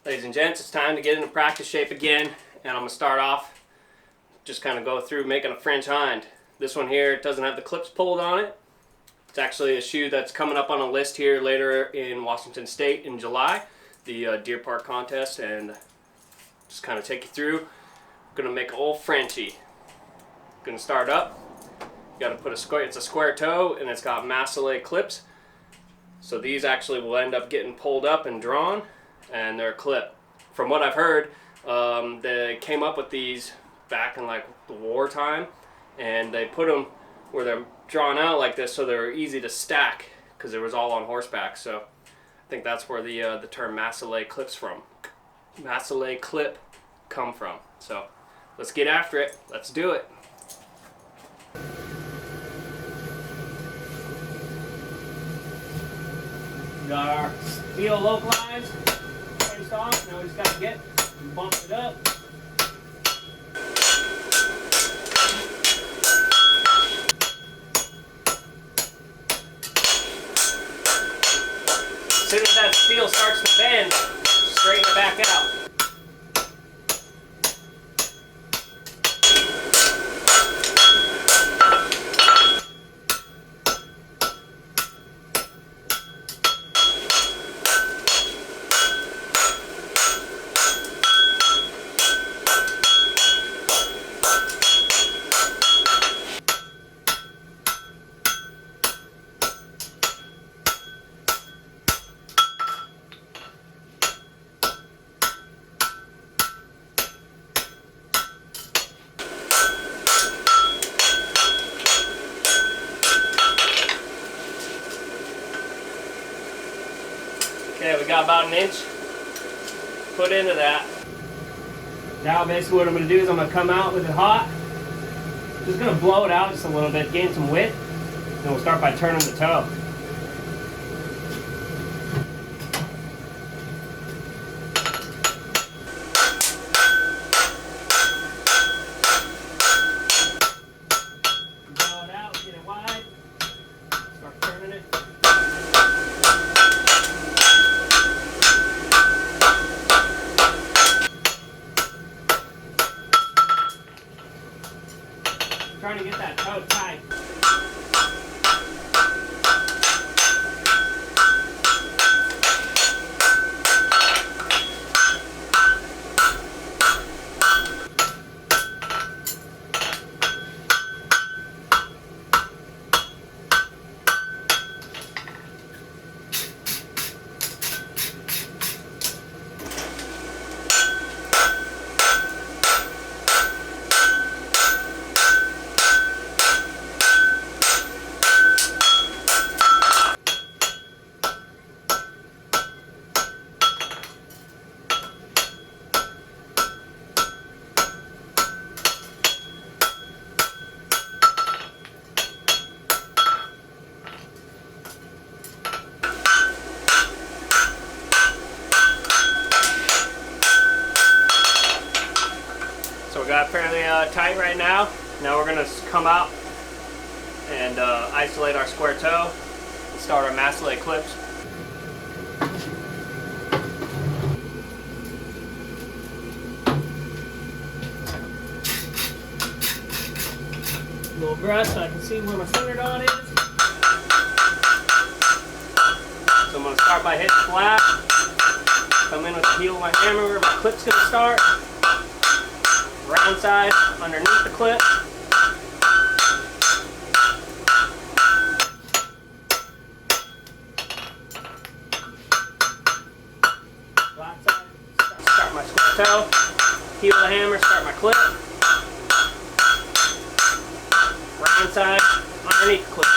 Ladies and gents, it's time to get into practice shape again, and I'm going to start off, just kind of go through making a French Hind. This one here doesn't have the clips pulled on it. It's actually a shoe that's coming up on a list here later in Washington State in July, the Deer Park contest, and just kind of take you through. I'm going to make an old Frenchie. Going to start up. You got to put it's a square toe, and it's got Masselot clips. So these actually will end up getting pulled up and drawn, and they're a clip. From what I've heard, they came up with these back in like the war time, and they put them where they're drawn out like this so they're easy to stack because it was all on horseback. So I think that's where the term Masselot clip come from. So let's get after it. Let's do it. We got our steel localized, placed off. Now we just got to get and bump it up. As soon as that steel starts to bend, straighten it back out. Okay, we got about an inch put into that. Now basically what I'm going to do is I'm going to come out with it hot. Just going to blow it out just a little bit, gain some width, and we'll start by turning the toe. Blow it out, get it wide, start turning it. Trying to get that toe tight. So we got it fairly tight right now. Now we're going to come out and isolate our square toe and start our Masselot clips. A little brush so I can see where my center dot is. So I'm going to start by hitting flat. Come in with the heel of my hammer where my clip's going to start. Round side underneath the clip. Flat side, start my square toe. Heel of the hammer, start my clip. Round side underneath the clip.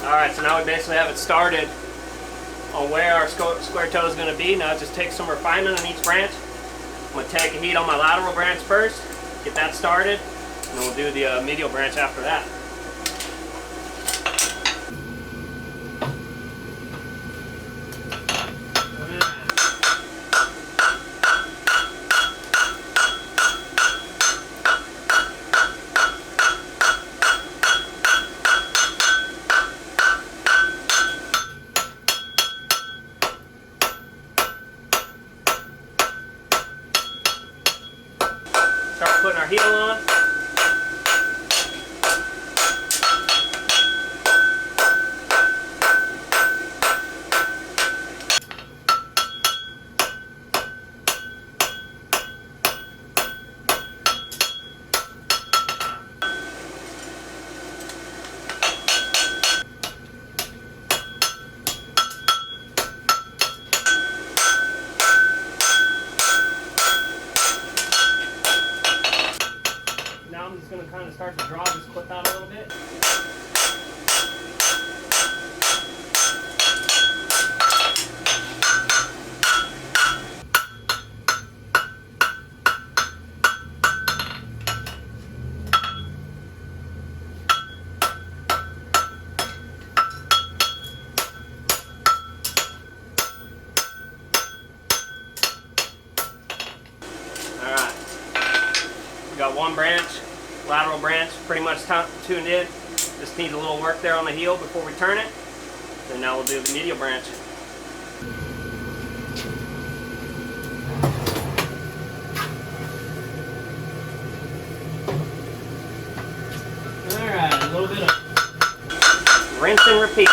Alright, so now we basically have it started on where our square toe is going to be. Now it just takes some refinement on each branch. I'm going to take a heat on my lateral branch first, get that started, and then we'll do the medial branch after that. Start putting our heel on. I'm just going to kind of start to draw this clip out a little bit. Alright, we got one branch. Lateral branch pretty much tuned in. Just needs a little work there on the heel before we turn it. And now we'll do the medial branch. Alright, a little bit of rinse and repeat.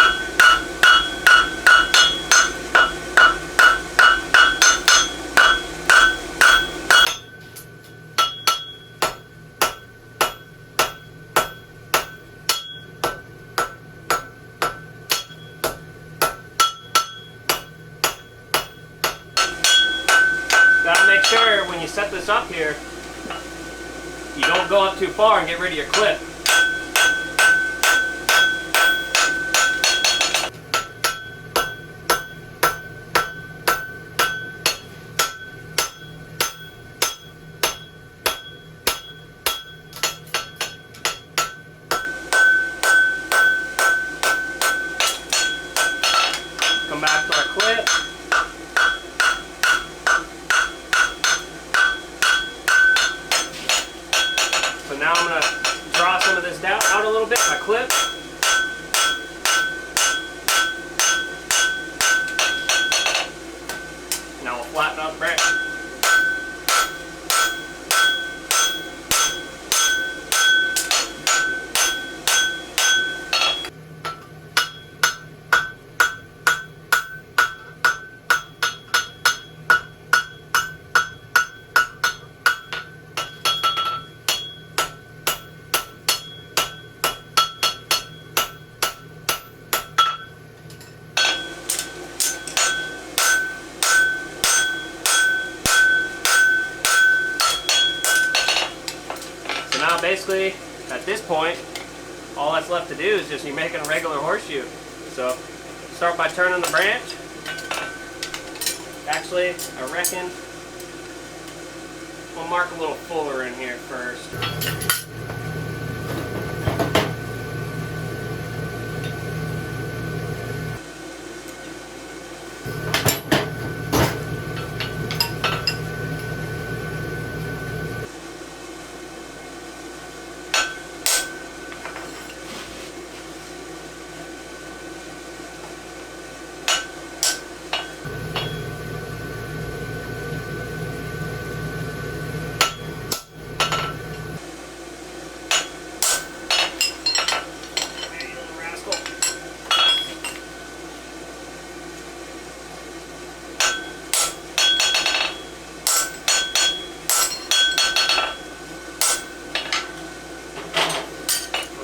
Gotta make sure when you set this up here, you don't go up too far and get rid of your clip. Come back to our clip. So now I'm going to draw some of this out a little bit, my clip. Now we'll flatten out the branch. Now basically, at this point, all that's left to do is just you're making a regular horseshoe. So, start by turning the branch. Actually, I reckon we'll mark a little fuller in here first.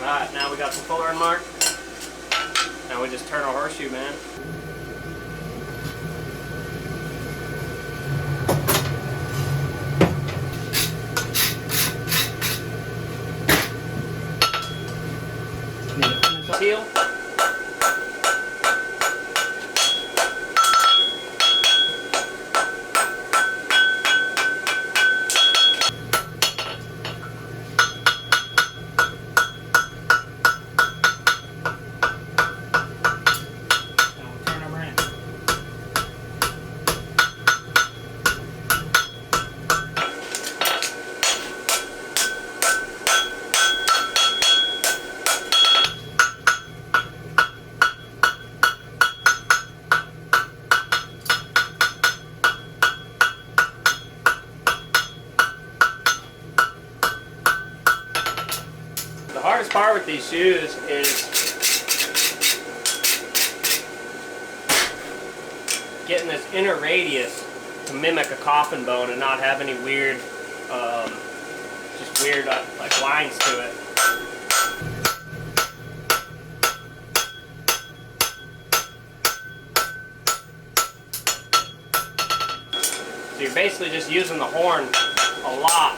Alright, now we got some fuller mark. Now we just turn our horseshoe, man. Heel. The hardest part with these shoes is getting this inner radius to mimic a coffin bone and not have any weird, just weird like lines to it. So you're basically just using the horn a lot.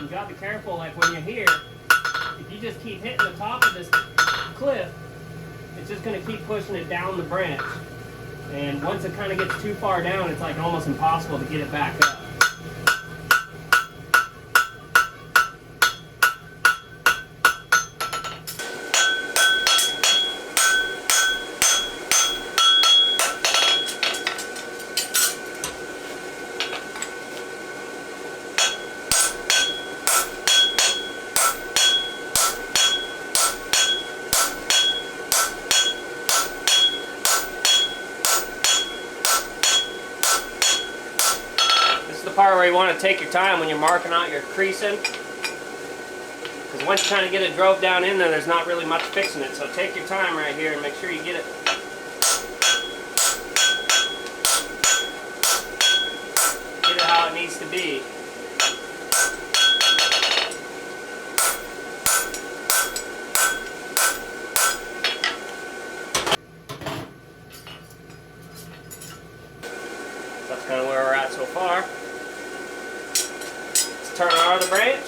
You gotta be careful, like when you're here, if you just keep hitting the top of this cliff, it's just gonna keep pushing it down the branch. And once it kind of gets too far down, it's like almost impossible to get it back up. Part where you want to take your time when you're marking out your creasing, because once you kind of get it drove down in there, there's not really much fixing it. So take your time right here and make sure you get it how it needs to be. That's kind of where we're at so far. Turn it out of the branch.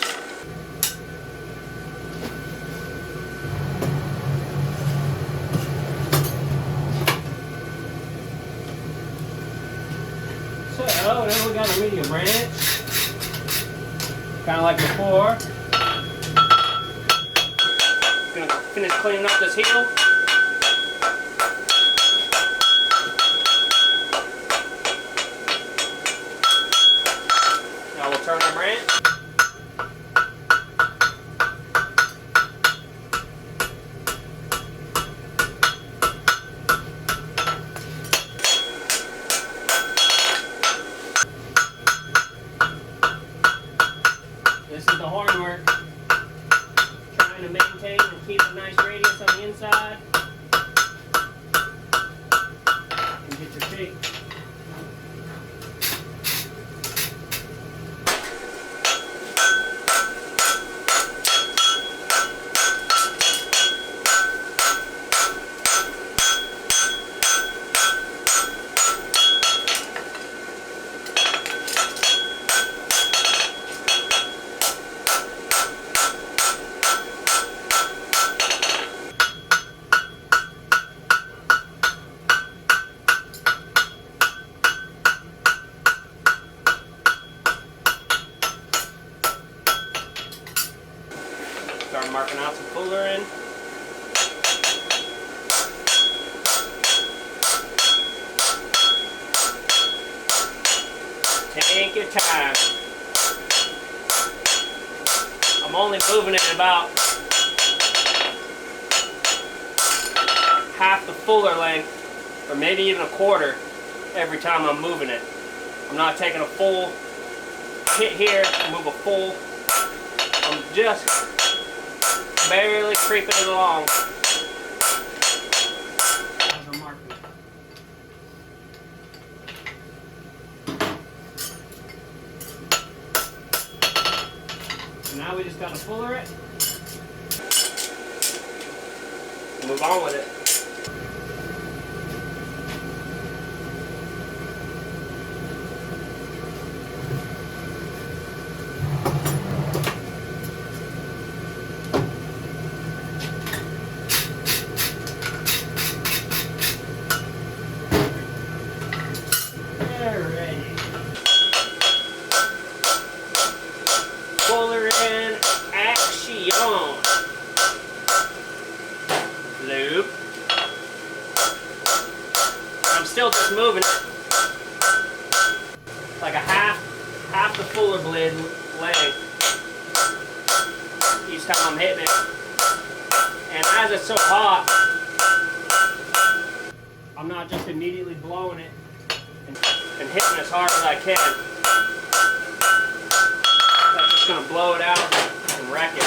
So now we got a medium branch, kind of like before. Gonna finish cleaning up this heel. Now we'll turn our branch. This is the horn work. Trying to maintain and keep a nice radius on the inside. And get your shape. Start marking out some fuller in. Take your time. I'm only moving it about half the fuller length, or maybe even a quarter, every time I'm moving it. I'm not taking a full hit here and move a full. I'm just barely creeping it along. So now we just gotta fuller it. Move on with it. Fuller in action. Loop. I'm still just moving like a half the fuller blade length each time I'm hitting it. And as it's so hot, not just immediately blowing it and hitting as hard as I can. That's just going to blow it out and wreck it.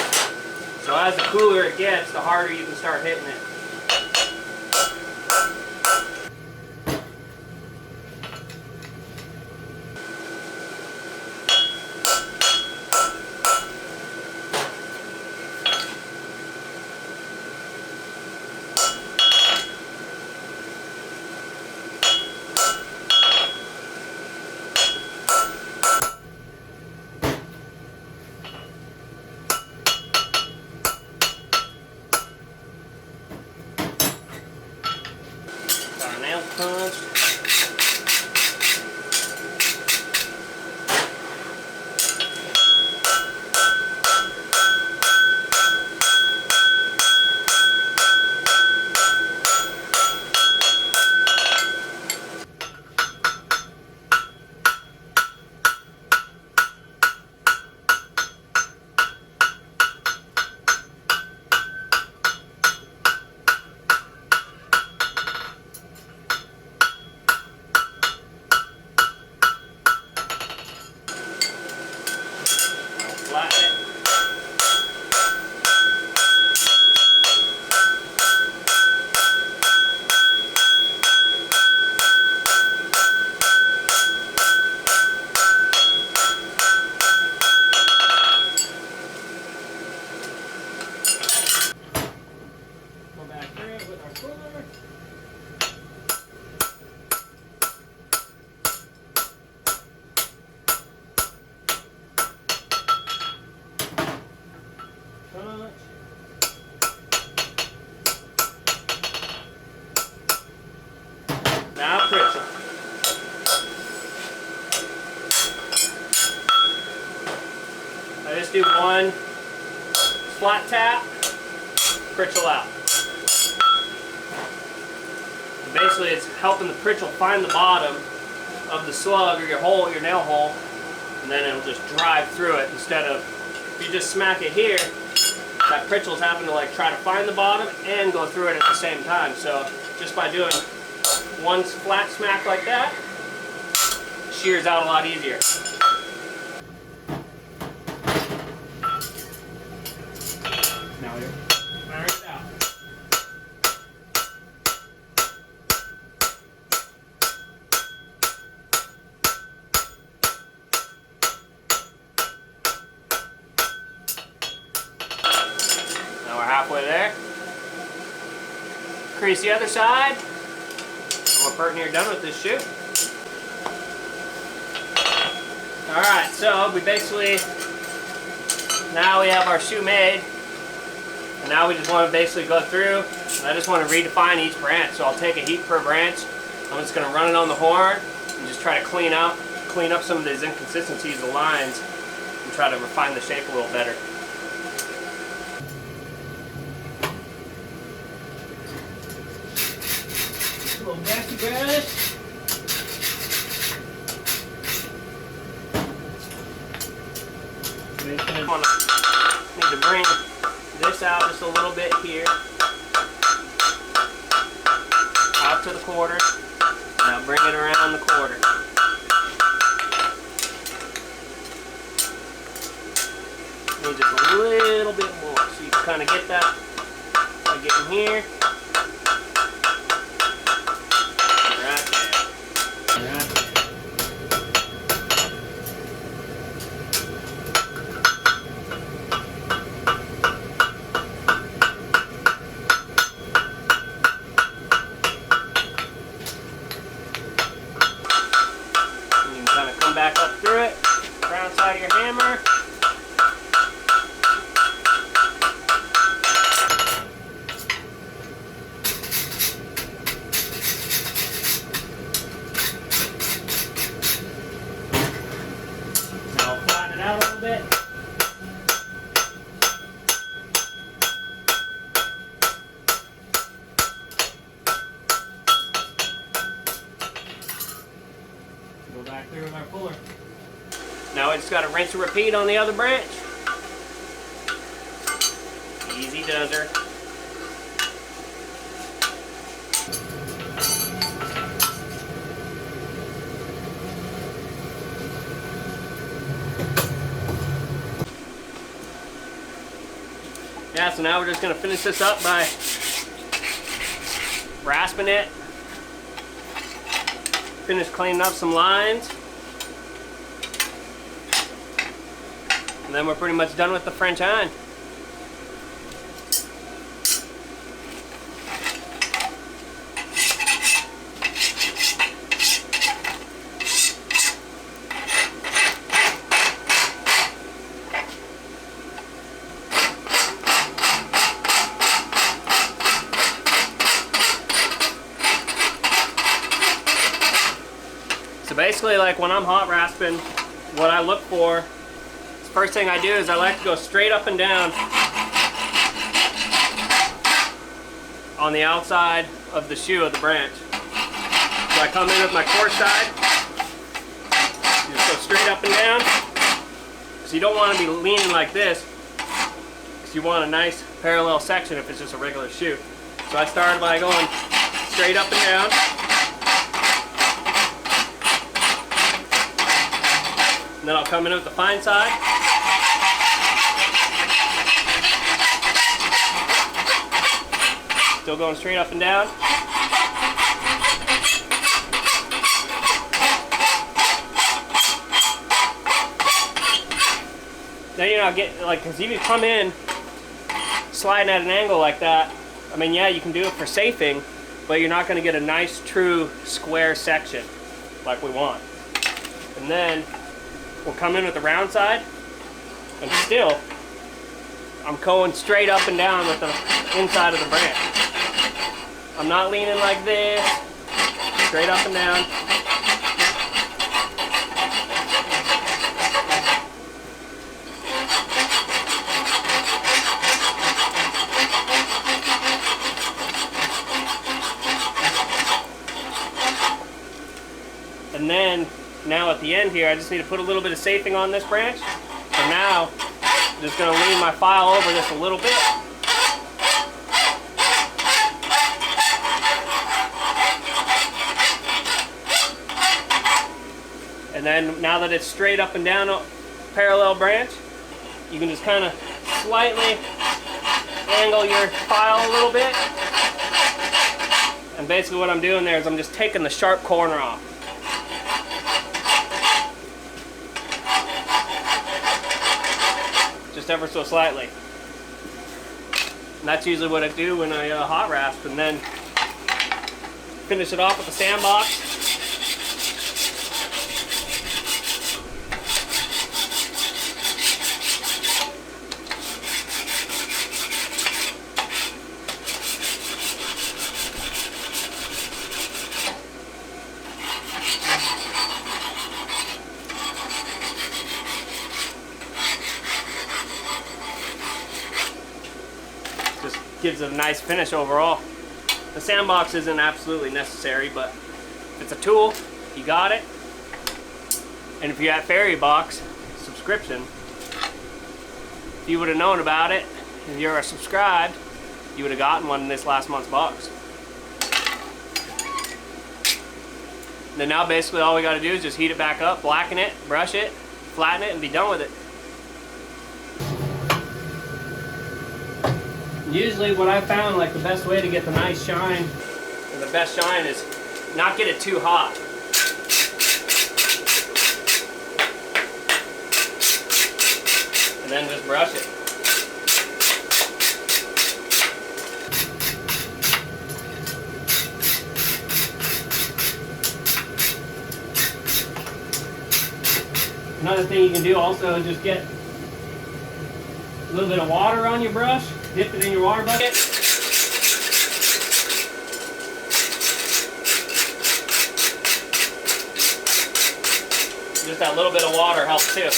So as the cooler it gets, the harder you can start hitting it. Punched. Flatten it. Go back through it with our cooler. Now Pritchel. I just do one flat tap, Pritchel out. And basically it's helping the Pritchel find the bottom of the slug or your hole, your nail hole, and then it'll just drive through it instead of, if you just smack it here, that Pritchel's having to like try to find the bottom and go through it at the same time. So just by doing one flat smack like that, shears out a lot easier. Now you're iron it out. Now we're halfway there. Crease the other side. We're pretty near done with this shoe. Alright, so we basically, now we have our shoe made, and now we just want to basically go through, and I just want to redefine each branch. So I'll take a heat per branch, I'm just going to run it on the horn, and just try to clean up some of these inconsistencies, the lines, and try to refine the shape a little better. A little gassy brush. Need to bring this out just a little bit here, out to the quarter. Now bring it around the quarter. Need just a little bit more, so you can kind of get that by getting here. Back up through it, round side of your hammer. Now flatten it out a little bit. Go back through with our puller. Now we just got to rinse and repeat on the other branch. Easy does her. Yeah, so now we're just gonna finish this up by rasping it. Finish cleaning up some lines. And then we're pretty much done with the French Hind. So basically, like when I'm hot rasping, what I look for, first thing I do is I like to go straight up and down on the outside of the shoe of the branch. So I come in with my coarse side, you just go straight up and down. So you don't want to be leaning like this, because you want a nice parallel section if it's just a regular shoe. So I started by going straight up and down. And then I'll come in with the fine side. Still going straight up and down. Then, you know, get like, because if you come in sliding at an angle like that, I mean, yeah, you can do it for safing, but you're not going to get a nice, true square section like we want. And then we'll come in with the round side, and still, I'm going straight up and down with the inside of the branch. I'm not leaning like this, straight up and down. And then, now at the end here, I just need to put a little bit of safing on this branch. So now, I'm just going to lean my file over this a little bit. And then, now that it's straight up and down a parallel branch, you can just kind of slightly angle your file a little bit. And basically what I'm doing there is I'm just taking the sharp corner off. Just ever so slightly. And that's usually what I do when I hot rasp, and then finish it off with the sandbox. Just gives it a nice finish overall. The sandbox isn't absolutely necessary, but if it's a tool, you got it. And if you're at Farrier box subscription, if you would have known about it, if you're subscribed, you would have gotten one in this last month's box. And then now basically all we got to do is just heat it back up, blacken it, brush it, flatten it, and be done with it. Usually what I found, like the best way to get the nice shine, or the best shine, is not get it too hot. And then just brush it. Another thing you can do also is just get a little bit of water on your brush. Dip it in your water bucket. Just that little bit of water helps too.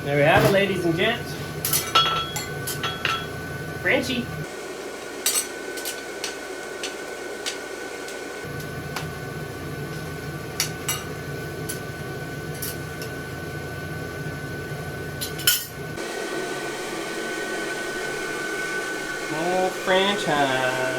There we have it, ladies and gents. Frenchie. French Hind.